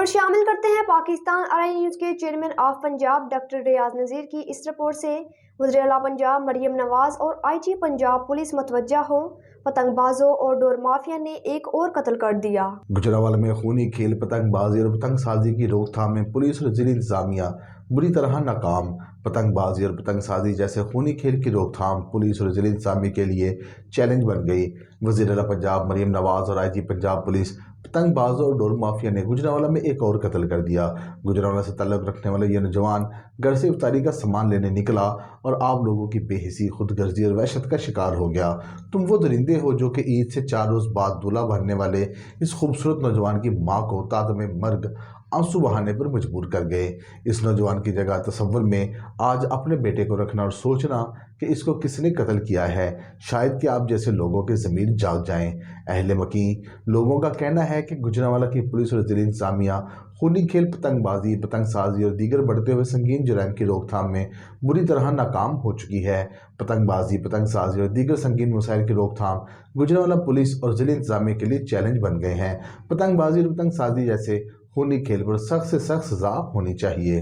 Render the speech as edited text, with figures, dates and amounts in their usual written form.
خبر شامل کرتے ہیں پاکستان RI نیوز کے چیئرمین آف پنجاب ڈاکٹر ریاض نذیر کی اس رپورٹ سے وزیر اعلیٰ پنجاب مریم نواز اور IG پنجاب پولیس متوجہ ہوں، پتنگ بازوں اور ڈور مافیا نے ایک اور قتل کر دیا۔ گجرانوالہ میں خونی کھیل، پتنگ بازی اور پتنگ سازی کی روک تھام میں پولیس اور ضلعی انتظامیہ بری طرح ناکام۔ پتنگ بازی اور پتنگ سازی جیسے خونی کھیل کی روک تھام پولیس اور ضلعی انتظامیہ کے لیے چیلنج بن گئی۔ وزیر اعلیٰ پنجاب مریم نواز اور IG پنجاب پولیس پتنگ بازوں اور ڈور مافیا نے گجرانوالہ میں ایک اور قتل کر دیا۔ گجرانوالہ سے تعلق رکھنے والا یہ نوجوان گھر سے افطاری کا سامان لینے نکلا اور آپ لوگوں کی بے حسی، خود غرضی اور وحشت کا شکار ہو گیا۔ تم وہ درندے ہو جو کہ عید سے 4 روز بعد دولہا بھرنے والے اس خوبصورت نوجوان کی ماں کو تادم مرگ آنسو بہانے پر مجبور کر گئے۔ اس نوجوان کی جگہ تصور میں آج اپنے بیٹے کو رکھنا اور سوچنا کہ اس کو کس نے قتل کیا ہے، شاید کہ آپ جیسے لوگوں کے ضمیر جاگ جائیں۔ اہل مکی لوگوں کا کہنا ہے کہ گجرانوالہ کی پولیس اور ضلعی انتظامیہ خونی کھیل، پتنگ بازی، پتنگ سازی اور دیگر بڑھتے ہوئے سنگین جرائم کی روک تھام میں بری طرح ناکام ہو چکی ہے۔ پتنگ بازی، پتنگ سازی اور دیگر سنگین مسائل کی روک تھام گجرانوالہ پولیس اور ضلعی انتظامیہ کے لیے چیلنج بن گئے ہیں۔ پتنگ بازی اور پتنگ سازی جیسے خونی کھیل پر سخت سے سخت سزا ہونی چاہیے۔